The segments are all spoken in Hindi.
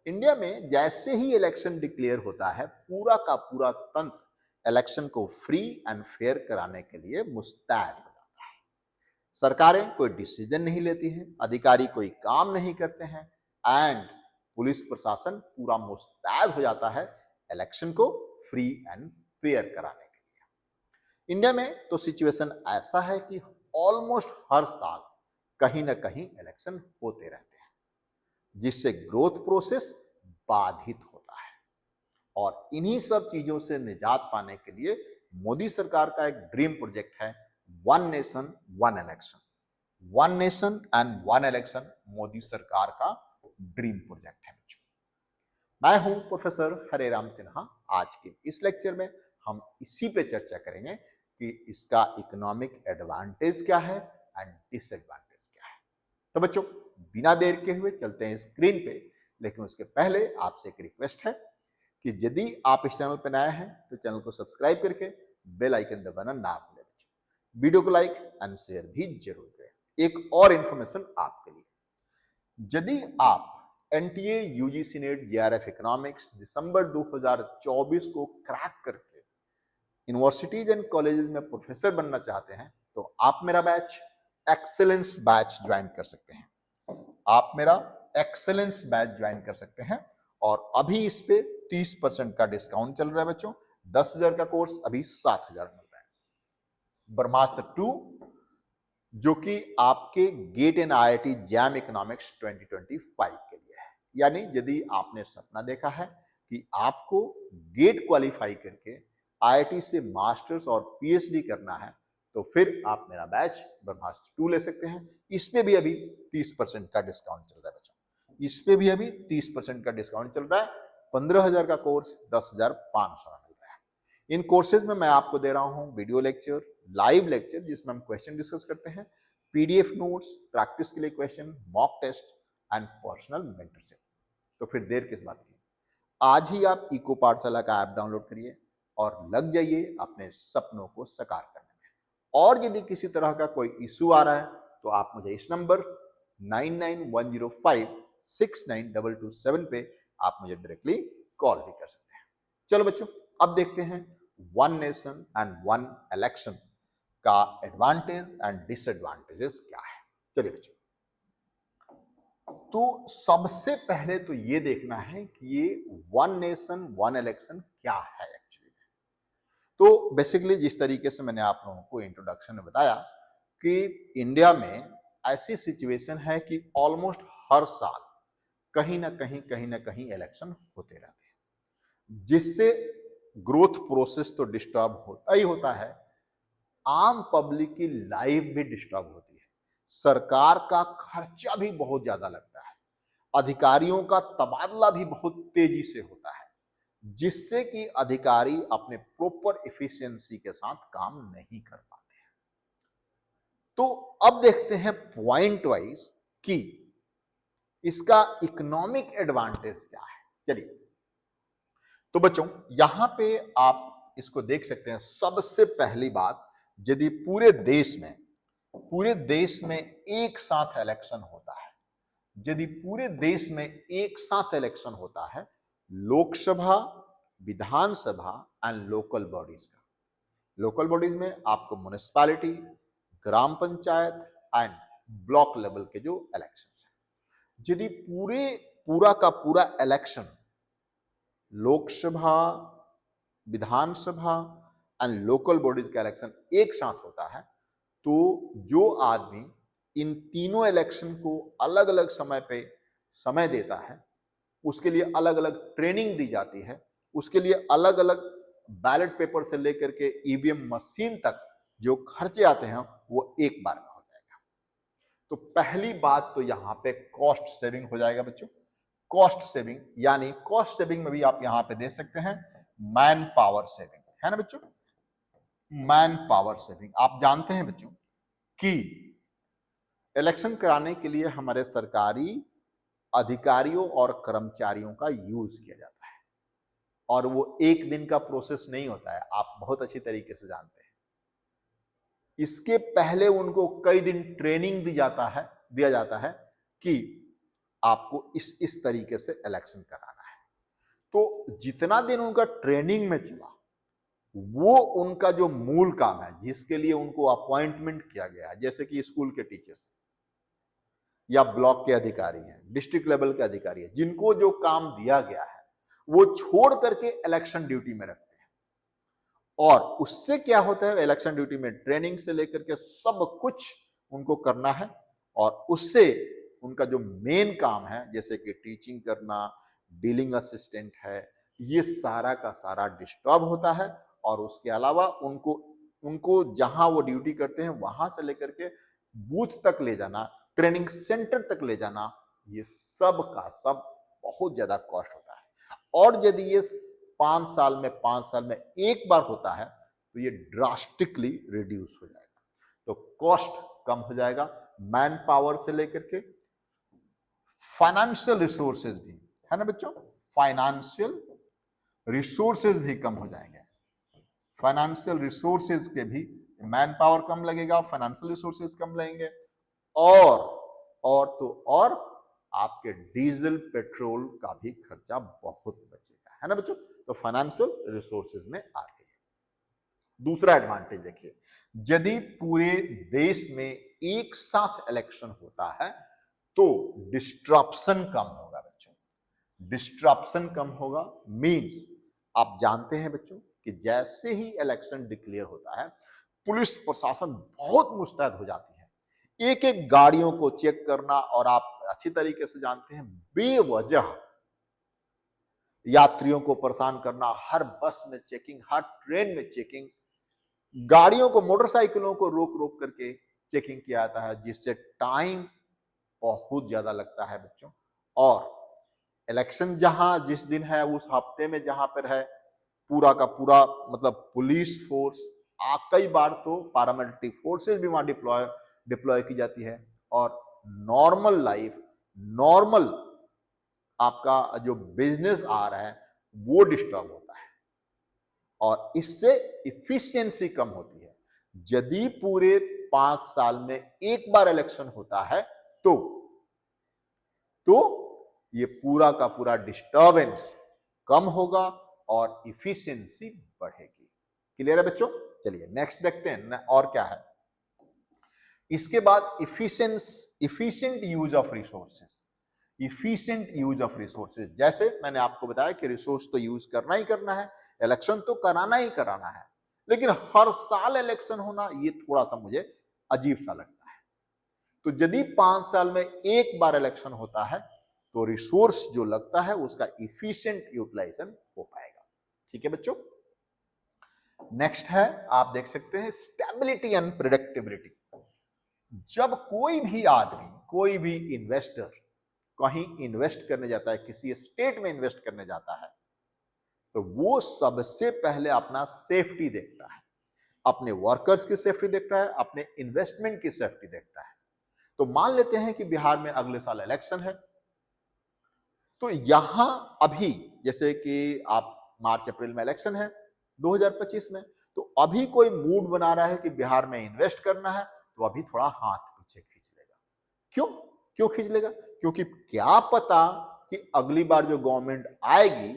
इंडिया में जैसे ही इलेक्शन डिक्लेयर होता है, पूरा का पूरा तंत्र इलेक्शन को फ्री एंड फेयर कराने के लिए मुस्तैद हो जाता है। सरकारें कोई डिसीजन नहीं लेती हैं, अधिकारी कोई काम नहीं करते हैं एंड पुलिस प्रशासन पूरा मुस्तैद हो जाता है इलेक्शन को फ्री एंड फेयर कराने के लिए। इंडिया में तो सिचुएशन ऐसा है कि ऑलमोस्ट हर साल कहीं ना कहीं इलेक्शन होते रहते हैं, जिससे ग्रोथ प्रोसेस बाधित होता है। और इन्हीं सब चीजों से निजात पाने के लिए मोदी सरकार का एक ड्रीम प्रोजेक्ट है, one nation one election. One nation and one election Modi सरकार का ड्रीम प्रोजेक्ट है बच्चों। मैं हूं प्रोफेसर हरेराम सिन्हा। आज के इस लेक्चर में हम इसी पे चर्चा करेंगे कि इसका इकोनॉमिक एडवांटेज क्या है एंड डिसएडवांटेज क्या है। तो बच्चों, बिना देर के हुए चलते हैं स्क्रीन पे, लेकिन उसके पहले आपसे एक रिक्वेस्ट है कि यदि आप इस चैनल पर नए हैं तो चैनल को सब्सक्राइब करके बेल आइकन दबाना ना भूलें बच्चों। वीडियो को लाइक एंड शेयर भी जरूर करें। एक और इंफॉर्मेशन आपके लिए, यदि आप NTA UGC NET JRF economics दिसंबर 2024 को क्रैक करके यूनिवर्सिटीज एंड कॉलेजेस में प्रोफेसर बनना चाहते हैं तो आप मेरा बैच एक्सेलेंस बैच ज्वाइन कर सकते हैं। आप मेरा एक्सेलेंस बैच ज्वाइन कर सकते हैं और अभी इस पे 30% का डिस्काउंट चल रहा है बच्चों। 10,000 का कोर्स अभी 7,000 मिल रहा है। ब्रह्मास्त्र 2 जो कि आपके GATE and IIT JAM economics 2025 के लिए है। यानी यदि आपने सपना देखा है कि आपको गेट क्वालिफाई करके आईआईटी से मास्टर्स और पीएचडी करना है तो फिर आप मेरा बैच ब्रह्मास्त्र 2 ले सकते हैं। इस पे भी अभी 30% का डिस्काउंट चल रहा है बच्चों। इस पे भी अभी 30% का डिस्काउंट चल रहा है। 15,000 का कोर्स 10,500 मिल रहा है। इन कोर्सेज में मैं आपको दे रहा हूं वीडियो लेक्चर, लाइव लेक्चर जिसमें हम क्वेश्चन डिस्कस करते हैं, पीडीएफ नोट्स, प्रैक्टिस के लिए question, mock test and personal mentorship. तो फिर देर किस बात की, आज ही आप इको पाठशाला का ऐप डाउनलोड करिए और लग जाइए अपने सपनों को साकार करने में। और यदि किसी तरह का कोई इशू आ रहा है तो आप मुझे इस नंबर 9910569227 पे आप मुझे डायरेक्टली कॉल भी कर सकते हैं। चलो बच्चों, अब देखते हैं one nation and one election का एडवांटेज एंड डिसएडवांटेजेस क्या है। चलिए बच्चों, तो सबसे पहले तो ये देखना है कि ये वन नेशन वन इलेक्शन क्या है एक्चुअली। तो बेसिकली जिस तरीके से मैंने आप लोगों को इंट्रोडक्शन में बताया कि इंडिया में ऐसी सिचुएशन है कि ऑलमोस्ट हर साल कहीं ना कहीं इलेक्शन होते रहते हैं, जिससे ग्रोथ प्रोसेस तो डिस्टर्ब होता ही होता है, आम पब्लिक की लाइफ भी डिस्टर्ब होती है, सरकार का खर्चा भी बहुत ज्यादा लगता है, अधिकारियों का तबादला भी बहुत तेजी से होता है, जिससे कि अधिकारी अपने प्रॉपर एफिशिएंसी के साथ काम नहीं कर पाते हैं। तो अब देखते हैं पॉइंट वाइज कि इसका इकोनॉमिक एडवांटेज क्या है। चलिए, तो बच्चों यहां पे आप इसको देख सकते हैं। सबसे पहली बात, यदि पूरे देश में एक साथ इलेक्शन होता है, यदि पूरे देश में एक साथ इलेक्शन होता है, लोकसभा, विधानसभा एंड लोकल बॉडीज का, लोकल बॉडीज में आपको municipality, gram panchayat and block level के जो इलेक्शन है, यदि पूरा का पूरा election Lok Sabha, Vidhan Sabha and local bodies का इलेक्शन एक साथ होता है, तो जो आदमी इन तीनों इलेक्शन को अलग अलग समय पे समय देता है, उसके लिए अलग अलग ट्रेनिंग दी जाती है, उसके लिए अलग अलग बैलेट पेपर से लेकर के ईवीएम मशीन तक जो खर्चे आते हैं वो एक बार में हो जाएगा। तो पहली बात तो यहां पे कॉस्ट सेविंग हो जाएगा बच्चों। कॉस्ट सेविंग यानी कॉस्ट सेविंग में भी आप यहां पे दे सकते हैं मैन पावर सेविंग, है ना बच्चों। मैन पावर सेविंग, आप जानते हैं बच्चों कि इलेक्शन कराने के लिए हमारे सरकारी अधिकारियों और कर्मचारियों का यूज किया जाता है और वो एक दिन का प्रोसेस नहीं होता है, आप बहुत अच्छी तरीके से जानते हैं। इसके पहले उनको कई दिन ट्रेनिंग दिया जाता है कि आपको इस तरीके से इलेक्शन कराना है। तो जितना दिन उनका ट्रेनिंग में चला, वो उनका जो मूल काम है, जिसके लिए उनको अपॉइंटमेंट किया गया है, जैसे कि स्कूल के टीचर्स या ब्लॉक के अधिकारी हैं, डिस्ट्रिक्ट लेवल के अधिकारी हैं, जिनको जो काम दिया गया है वो छोड़ करके इलेक्शन ड्यूटी में रखते हैं। और उससे क्या होता है, इलेक्शन ड्यूटी में ट्रेनिंग से लेकर के सब कुछ उनको करना है, और उससे उनका जो मेन काम है, जैसे कि टीचिंग करना, डीलिंग असिस्टेंट है, ये सारा का सारा डिस्टर्ब होता है। और उसके अलावा उनको जहां वो ड्यूटी करते हैं वहां से लेकर के बूथ तक ले जाना, ट्रेनिंग सेंटर तक ले जाना, ये सब का सब बहुत ज्यादा कॉस्ट होता है। और यदि ये 5 साल में एक बार होता है तो ये ड्रास्टिकली रिड्यूस हो जाएगा। तो कॉस्ट कम हो जाएगा, मैन पावर से लेकर के फाइनेंशियल रिसोर्सेज भी, है ना बच्चों, फाइनेंशियल रिसोर्सेज भी कम हो जाएंगे। फाइनेंशियल रिसोर्सेज के भी, मैन पावर कम लगेगा, फाइनेंशियल रिसोर्सेज कम लगेंगे, और आपके डीजल पेट्रोल का भी खर्चा बहुत बचेगा, है ना बच्चों। तो फाइनेंशियल रिसोर्सेज में आ गई। दूसरा एडवांटेज देखिए, यदि पूरे देश में एक साथ इलेक्शन होता है तो डिस्ट्रप्शन कम होगा बच्चों। डिस्ट्रप्शन कम होगा मींस, आप जानते हैं बच्चों कि जैसे ही इलेक्शन डिक्लेयर होता है, पुलिस प्रशासन बहुत मुस्तैद हो जाती है एक एक गाड़ियों को चेक करना। और आप अच्छी तरीके से जानते हैं, बेवजह यात्रियों को परेशान करना, हर बस में चेकिंग, हर ट्रेन में चेकिंग, गाड़ियों को, मोटरसाइकिलों को रोक रोक करके चेकिंग किया जाता है, जिससे टाइम बहुत ज्यादा लगता है बच्चों। और इलेक्शन जहां जिस दिन है, उस हफ्ते में जहां पर है, पूरा का पूरा मतलब पुलिस फोर्स, कई बार तो पैरामिलिट्री फोर्सेस भी वहां डिप्लॉय की जाती है। और नॉर्मल लाइफ, नॉर्मल आपका जो बिजनेस आ रहा है वो डिस्टर्ब होता है, और इससे इफिशिएंसी कम होती है। यदि पूरे 5 साल में एक बार इलेक्शन होता है तो ये पूरा का पूरा डिस्टर्बेंस कम होगा और इफिशिएंसी बढ़ेगी। क्लियर है बच्चों। चलिए नेक्स्ट देखते हैं और क्या है। इसके बाद efficient use of resources. Efficient use of resources, जैसे मैंने आपको बताया कि रिसोर्स तो यूज करना ही करना है, इलेक्शन तो कराना ही कराना है, लेकिन हर साल इलेक्शन होना ये थोड़ा सा मुझे अजीब सा लगता है। तो यदि 5 साल में एक बार इलेक्शन होता है तो रिसोर्स जो लगता है उसका इफिशिएंट यूटिलाइजेशन हो पाएगा। ठीक है बच्चों। नेक्स्ट है, आप देख सकते हैं, स्टेबिलिटी एंड प्रेडिक्टेबिलिटी। जब कोई भी आदमी, कोई भी इन्वेस्टर कहीं इन्वेस्ट करने जाता है, किसी स्टेट में इन्वेस्ट करने जाता है, तो वो सबसे पहले अपना सेफ्टी देखता है, अपने वर्कर्स की सेफ्टी देखता है, अपने इन्वेस्टमेंट की सेफ्टी देखता है। तो मान लेते हैं कि बिहार में अगले साल इलेक्शन है, तो यहां अभी जैसे कि आप मार्च अप्रैल में इलेक्शन है 2025 में, तो अभी कोई मूड बना रहा है कि बिहार में इन्वेस्ट करना है, तो अभी थोड़ा हाथ पीछे खींच लेगा। क्यों खींच लेगा? क्योंकि क्या पता कि अगली बार जो गवर्नमेंट आएगी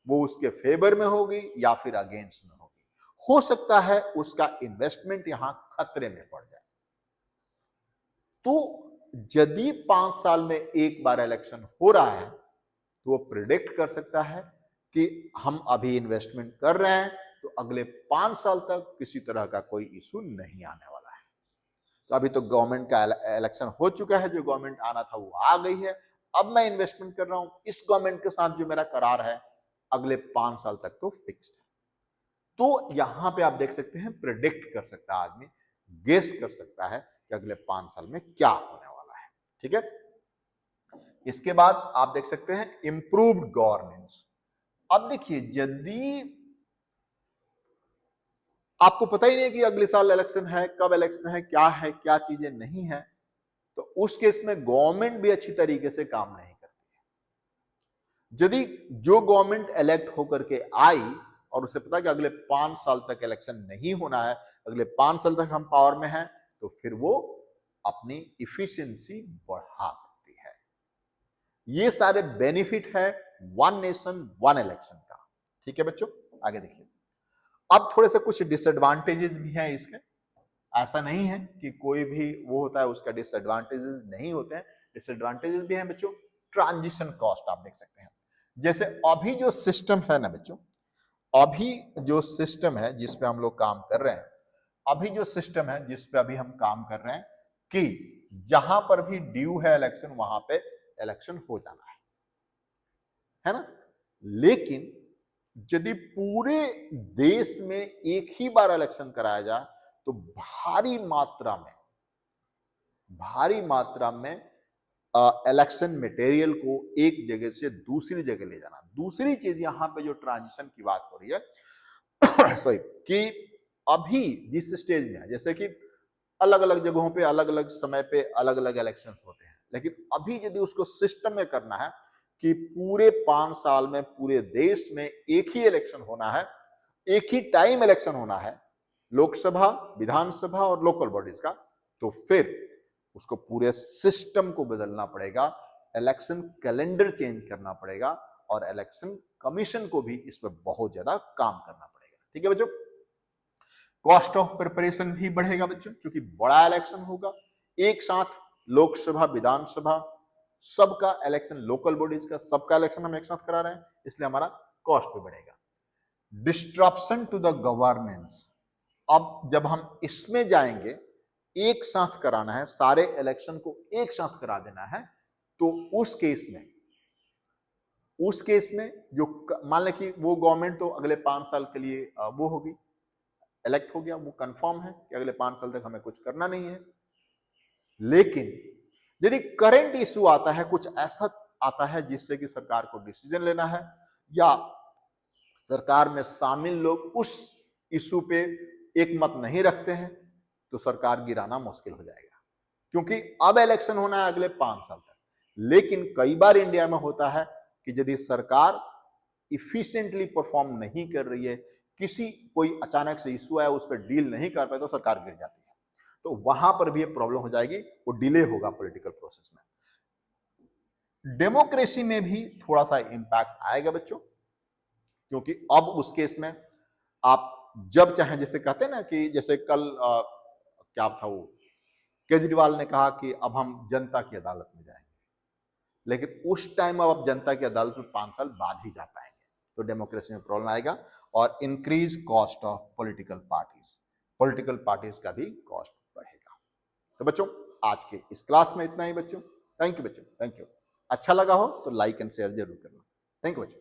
वो उसके फेवर में होगी या फिर अगेंस्ट में होगी। हो सकता है उसका इन्वेस्टमेंट यहां खतरे में पड़ जाए। तो यदि 5 साल में एक बार इलेक्शन हो रहा है तो वो प्रिडिक्ट कर सकता है कि हम अभी इन्वेस्टमेंट कर रहे हैं तो अगले 5 साल तक किसी तरह का कोई इशू नहीं आने वाला है। तो अभी तो गवर्नमेंट का इलेक्शन हो चुका है, जो गवर्नमेंट आना था वो आ गई है, अब मैं इन्वेस्टमेंट कर रहा हूं इस गवर्नमेंट के साथ, जो मेरा करार है अगले 5 साल तक तो फिक्स्ड है। तो यहां पे आप देख सकते हैं, प्रिडिक्ट कर सकता है आदमी, गेस कर सकता है कि अगले 5 साल में क्या होने वाला है। ठीक है। इसके बाद आप देख सकते हैं इंप्रूव्ड गवर्नेंस। अब देखिए, यदि आपको पता ही नहीं कि अगले साल इलेक्शन है, कब इलेक्शन है, क्या चीजें नहीं है, तो उस केस में गवर्नमेंट भी अच्छी तरीके से काम नहीं करती है। यदि जो गवर्नमेंट इलेक्ट होकर के आई और उसे पता कि अगले 5 साल तक इलेक्शन नहीं होना है, अगले 5 साल तक हम पावर में हैं, तो फिर वो अपनी इफिशिएंसी बढ़ा सकती है। ये सारे बेनिफिट है वन नेशन वन इलेक्शन का। ठीक है बच्चों, आगे देखिए। अब थोड़े से कुछ डिसएडवांटेजेस भी हैं इसके। ऐसा नहीं है कि कोई भी वो होता है उसका डिसएडवांटेजेस नहीं होते हैं, डिसएडवांटेजेस भी हैं बच्चों। ट्रांजिशन कॉस्ट आप देख सकते हैं। जैसे अभी जो सिस्टम है ना बच्चों, अभी जो सिस्टम है जिस पे हम लोग काम कर रहे हैं, अभी जो सिस्टम है जिस पे अभी हम काम कर रहे हैं कि जहां पर भी ड्यू है इलेक्शन वहां पे इलेक्शन हो जाना है ना। लेकिन यदि पूरे देश में एक ही बार इलेक्शन कराया जाए तो भारी मात्रा में इलेक्शन मटेरियल को एक जगह से दूसरी जगह ले जाना। दूसरी चीज यहां पे जो ट्रांजिशन की बात हो रही है सॉरी, कि अभी जिस स्टेज में है, जैसे कि अलग अलग जगहों पे अलग अलग समय पे अलग अलग इलेक्शन होते हैं, लेकिन अभी यदि उसको सिस्टम में करना है कि पूरे 5 साल में पूरे देश में एक ही इलेक्शन होना है, एक ही टाइम इलेक्शन होना है, लोकसभा, विधानसभा और लोकल बॉडीज का, तो फिर उसको पूरे सिस्टम को बदलना पड़ेगा, इलेक्शन कैलेंडर चेंज करना पड़ेगा और इलेक्शन कमीशन को भी इस पर बहुत ज्यादा काम करना पड़ेगा। ठीक है बच्चों, कॉस्ट ऑफ प्रिपरेशन भी बढ़ेगा बच्चों, क्योंकि बड़ा इलेक्शन होगा एक साथ, लोकसभा, विधानसभा, सबका इलेक्शन, लोकल बॉडीज का सबका इलेक्शन हम एक साथ करा रहे हैं, इसलिए हमारा कॉस्ट भी बढ़ेगा। डिस्ट्रप्शन टू द गवर्नेंस, अब जब हम इसमें जाएंगे, एक साथ कराना है, सारे इलेक्शन को एक साथ करा देना है, तो उस केस में जो मान लें कि वो गवर्नमेंट तो अगले 5 साल के लिए वो होगी, इलेक्ट हो गया, वो कंफर्म है कि अगले 5 साल तक हमें कुछ करना नहीं है। लेकिन यदि करंट इशू आता है, कुछ ऐसा आता है जिससे कि सरकार को डिसीजन लेना है, या सरकार में शामिल लोग उस इशू पे एक मत नहीं रखते हैं, तो सरकार गिराना मुश्किल हो जाएगा, क्योंकि अब इलेक्शन होना है अगले 5 साल तक। लेकिन कई बार इंडिया में होता है कि यदि सरकार इफिशिएंटली परफॉर्म नहीं कर रही है, कोई अचानक से इशू है उस पर डील नहीं कर पाए, तो सरकार गिर जाती है, तो वहां पर भी ये प्रॉब्लम हो जाएगी, वो डिले होगा पॉलिटिकल प्रोसेस में। डेमोक्रेसी में भी थोड़ा सा इंपैक्ट आएगा बच्चों, क्योंकि अब उस केस में आप जब चाहें, जैसे कहते हैं ना कि जैसे कल क्या था वो, केजरीवाल ने कहा कि अब हम जनता की अदालत में जाएंगे, लेकिन उस टाइम अब आप जनता की अदालत में 5 साल बाद ही जा पाएंगे, तो डेमोक्रेसी में प्रॉब्लम आएगा। और increase cost of political parties का भी कॉस्ट बढ़ेगा। तो बच्चों आज के इस क्लास में इतना ही बच्चों। थैंक यू बच्चों, थैंक यू। अच्छा लगा हो तो लाइक एंड शेयर जरूर करना। थैंक यू बच्चों।